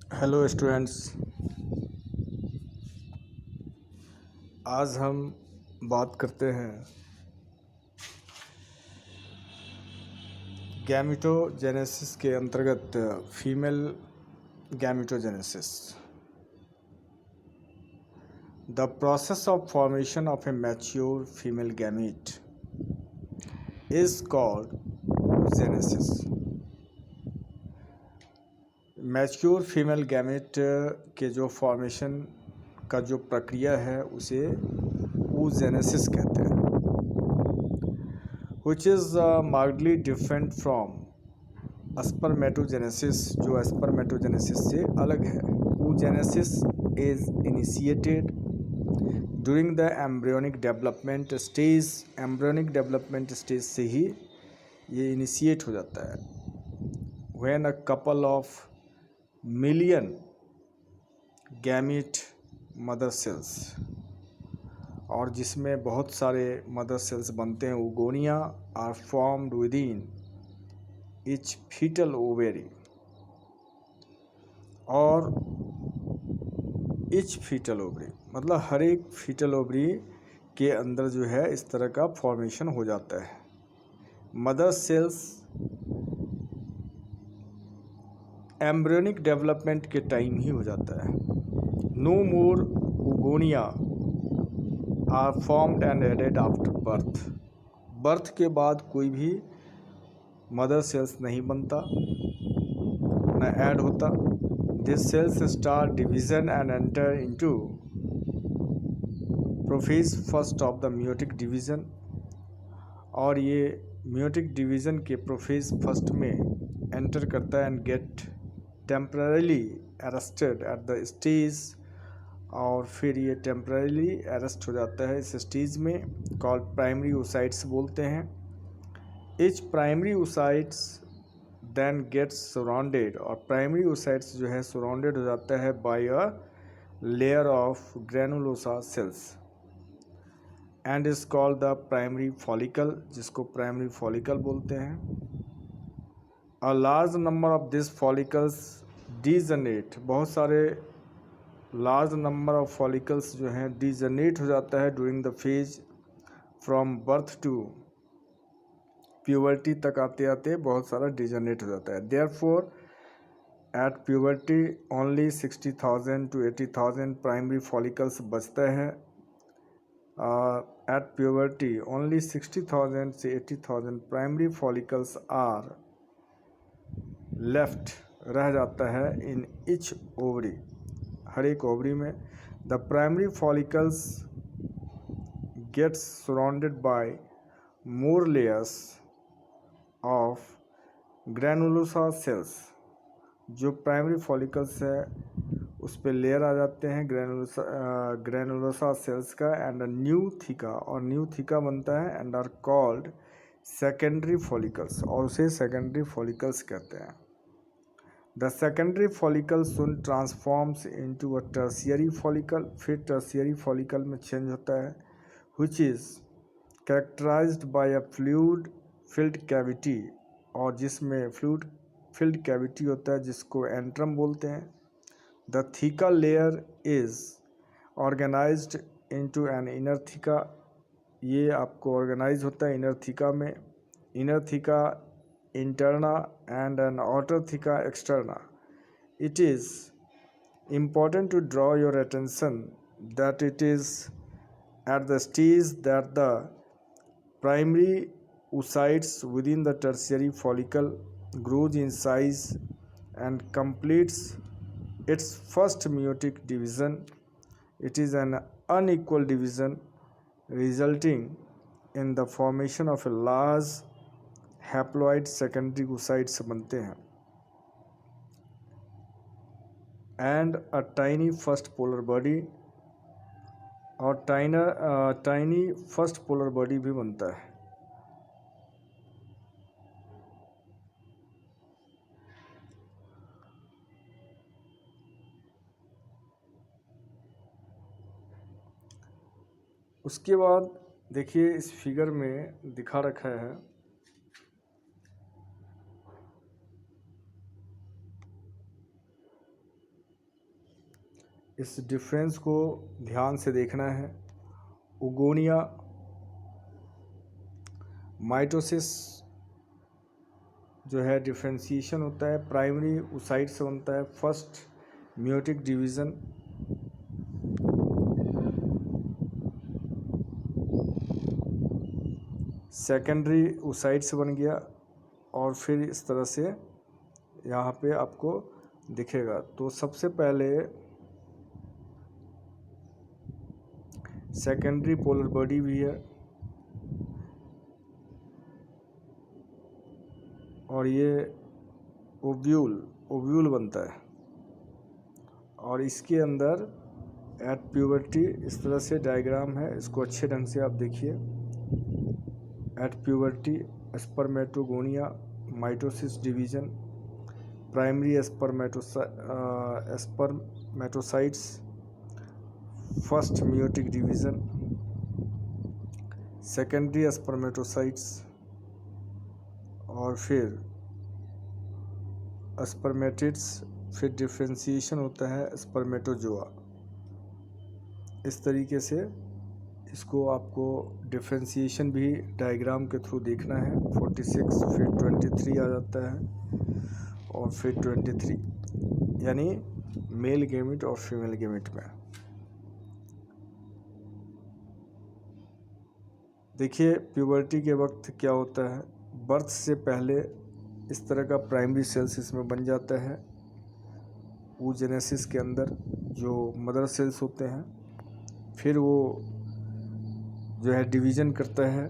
Hello students. आज हम बात करते हैं गैमेटोजेनेसिस के अंतर्गत female gametogenesis. The process of formation of A mature female gamete is called genesis. Mature female gamete के जो फॉर्मेशन का जो प्रक्रिया है उसे oogenesis कहते हैं, which is markedly different from spermatogenesis, जो spermatogenesis से अलग है। oogenesis is initiated during the embryonic development stage। embryonic development stage से ही ये इनिशिएट हो जाता है। when a couple of million gamete mother cells, और जिसमें बहुत सारे मदर सेल्स बनते हैं, oogonia are formed within each foetal ovary. और इच फीटल ओवरी मतलब हर एक फीटल ओवरी के अंदर जो है इस तरह का फॉर्मेशन हो जाता है। मदर सेल्स एम्ब्रियोनिक डेवलपमेंट के टाइम ही हो जाता है। No more oogonia are formed and added after birth. Birth के बाद कोई भी मदर सेल्स नहीं बनता न ऐड होता। This cells start division and enter into prophase first of the meiotic division. और ये म्यूटिक डिवीजन के प्रोफेज फर्स्ट में एंटर करता है and get temporarily arrested at the stage. और फिर ये टेम्पररीली अरेस्ट हो जाता है इस स्टेज में, कॉल्ड प्राइमरी oocytes बोलते हैं। Each primary oocytes then gets surrounded, और प्राइमरी oocytes जो है सराउंडेड हो जाता है by a layer of granulosa cells and is called the primary follicle, जिसको प्राइमरी फॉलिकल बोलते हैं। A large number of this follicles degenerate, बहुत सारे लार्ज नंबर ऑफ फॉलिकल्स जो हैं डीजनरेट हो जाता है during the phase from birth to puberty तक आते आते बहुत सारा डीजनरेट हो जाता है। Therefore at puberty only 60,000 to 80,000 primary follicles बचते हैं। एट प्यूबर्टी ओनली 60,000 से 80,000 प्राइमरी फॉलिकल्स आर लेफ्ट, रह जाता है इन इच ओवरी, हर एक ओवरी में। The primary follicles gets surrounded by more layers of granulosa cells. जो प्राइमरी फॉलिकल्स है उस पे लेयर आ जाते हैं ग्रेनुलोसा सेल्स का एंड न्यू थीका, और न्यू थीका बनता है and are called secondary follicles, और उसे सेकेंडरी फॉलिकल्स कहते हैं। The secondary follicle soon transforms into a tertiary follicle, फिर टर्शियरी फॉलिकल में चेंज होता है, which is characterised by a fluid filled cavity, और जिसमें फ्लूइड फिल्ड कैविटी होता है जिसको एंट्रम बोलते हैं। The theca layer is organised into an inner theca, ये आपको ऑर्गेनाइज होता है इनर थीका में। Inner theca interna and an outer theca externa. It is important to draw your attention that it is at the stage that the primary oocytes within the tertiary follicle grows in size and completes its first meiotic division. It is an unequal division resulting in the formation of a large haploid secondary oocytes बनते हैं and a tiny first polar body, और tiny first polar body भी बनता है। उसके बाद देखिए इस फिगर में दिखा रखा है इस डिफरेंस को ध्यान से देखना है। ओगोनिया माइटोसिस जो है डिफ्रेंसिएशन होता है प्राइमरी ओसाइट से बनता है first meiotic division, secondary oocyte से बन गया और फिर इस तरह से यहाँ पे आपको दिखेगा। तो सबसे पहले सेकेंडरी पोलर बॉडी भी है और ये ओव्यूल बनता है और इसके अंदर एट प्यूबर्टी इस तरह से डायग्राम है, इसको अच्छे ढंग से आप देखिए। At puberty spermatogonia mitosis division, primary spermatocytes first meiotic division, secondary spermatocytes और फिर स्पर्मेटिड्स, फिर डिफ्रेंसिएशन होता है स्पर्मेटोजोआ। इस तरीके से इसको आपको डिफ्रेंसिएशन भी डायग्राम के थ्रू देखना है। 46 फिर 23 आ जाता है और फिर 23 यानी मेल गेमिट और फीमेल गेमिट में। देखिए प्यूबर्टी के वक्त क्या होता है, बर्थ से पहले इस तरह का प्राइमरी सेल्स इसमें बन जाता है। oogenesis के अंदर जो मदर सेल्स होते हैं, फिर वो जो है डिवीज़न करता है।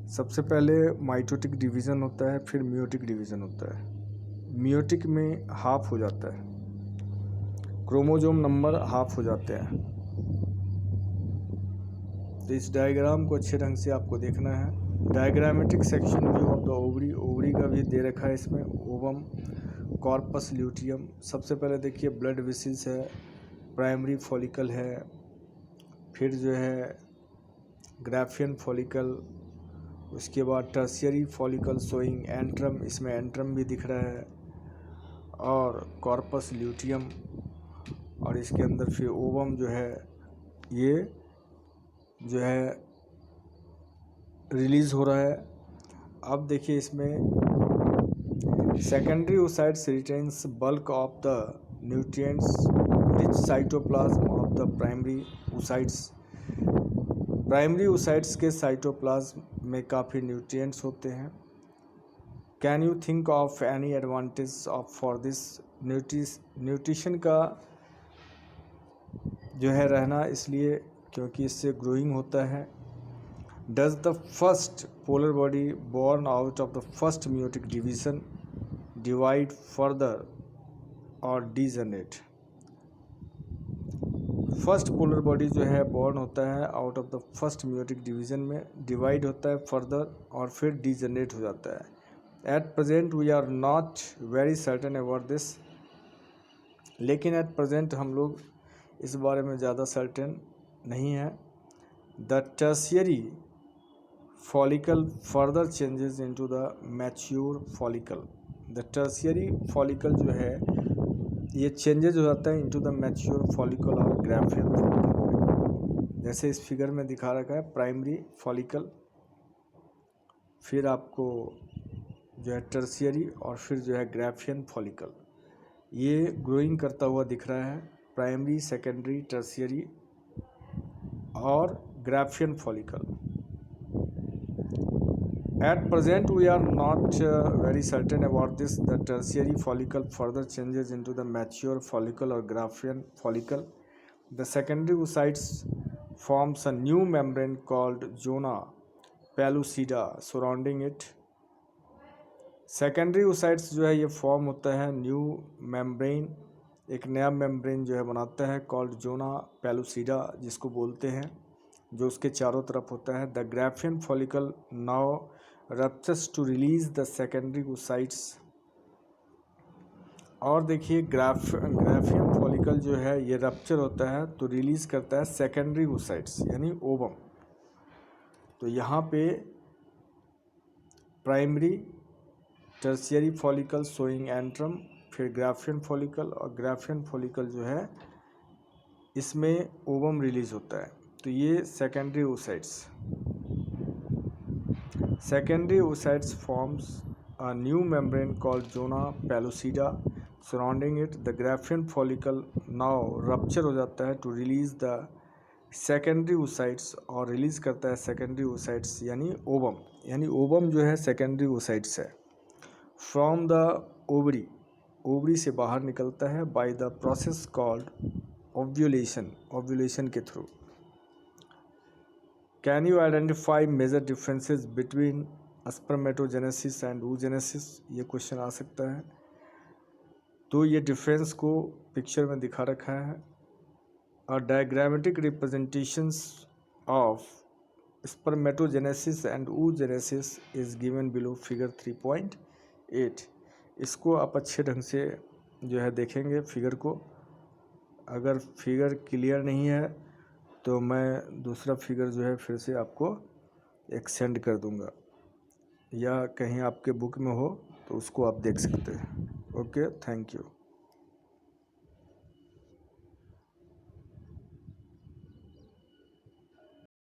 सबसे पहले माइटोटिक डिवीज़न होता है, फिर मियोटिक डिवीज़न होता है। मियोटिक में हाफ हो जाता है, क्रोमोजोम नंबर हाफ हो जाते हैं। तो इस डायग्राम को अच्छे ढंग से आपको देखना है। Diagrammatic section view of the ovary, ovary का भी दे रखा है इसमें। ओवम, कॉर्पस ल्यूटियम, सबसे पहले देखिए ब्लड वेसल्स है, प्राइमरी फॉलिकल है, फिर जो है ग्राफियन फॉलिकल, उसके बाद टर्शियरी फॉलिकल शोइंग एंट्रम, इसमें एंट्रम भी दिख रहा है, और कॉर्पस ल्यूटियम, और इसके अंदर फिर ओवम जो है ये जो है रिलीज़ हो रहा है। अब देखिए इसमें secondary oocytes retains bulk of the nutrients rich cytoplasm of the primary oocytes. Primary oocytes के साइटोप्लाज्म में काफ़ी न्यूट्रिएंट्स होते हैं। Can you think of any advantage of for this nutrition का जो है रहना, इसलिए क्योंकि इससे ग्रोइंग होता है। Does the first polar body born out of the first meiotic division divide further और डीजनरेट। फर्स्ट पोलर बॉडी जो है बोर्न होता है out of the first meiotic division में, डिवाइड होता है फर्दर और फिर डीजनरेट हो जाता है। At present we are not very certain about this, लेकिन एट प्रेजेंट हम लोग इस बारे में ज़्यादा सर्टेन नहीं है। The tertiary follicle further changes into the mature follicle. The tertiary follicle जो है ये चेंजेस हो जाता है इनटू द मैच्योर फॉलिकल और ग्राफियन फॉलिकल। जैसे इस फिगर में दिखा रखा है प्राइमरी फॉलिकल, फिर आपको जो है टर्शियरी और फिर जो है ग्राफियन फॉलिकल, ये ग्रोइंग करता हुआ दिख रहा है। प्राइमरी, सेकेंडरी, टर्शियरी और Graafian follicle. At present, we are not very certain about this. The tertiary follicle further changes into the mature follicle or Graafian follicle. The secondary oocytes forms a new membrane called zona pellucida surrounding it. Secondary oocytes जो है ये form होता है new membrane, एक नया membrane जो है बनाता है called zona pellucida, जिसको बोलते हैं, जो उसके चारों तरफ होता है। The Graafian follicle now ruptures to release the secondary oocytes। और देखिए ग्राफियन फॉलिकल जो है ये रप्चर होता है तो रिलीज करता है सेकेंडरी oocytes यानी ओवम। तो यहाँ पे primary, tertiary follicle showing antrum, फिर ग्राफियन फॉलिकल, और ग्राफियन फॉलिकल जो है इसमें ओवम रिलीज होता है। तो ये secondary oocytes। Secondary oocytes forms a new membrane called zona pellucida surrounding it. The Graafian follicle now rupture हो जाता है to release the secondary oocytes और रिलीज करता है सेकेंडरी oocytes यानी ओवम। यानी ओवम जो है सेकेंडरी oocytes है। फ्रॉम द ओवरी, ओवरी से बाहर निकलता है by the process called ovulation, ovulation के थ्रू। Can you identify major differences between spermatogenesis and oogenesis, ये क्वेश्चन आ सकता है। तो ये डिफरेंस को पिक्चर में दिखा रखा है। A diagrammatic representations of spermatogenesis and oogenesis is given below figure 3.8। इसको आप अच्छे ढंग से जो है देखेंगे फिगर को। अगर फिगर क्लियर नहीं है तो मैं दूसरा फिगर जो है फिर से आपको एक सेंड कर दूंगा, या कहीं आपके बुक में हो तो उसको आप देख सकते हैं। Okay, thank you.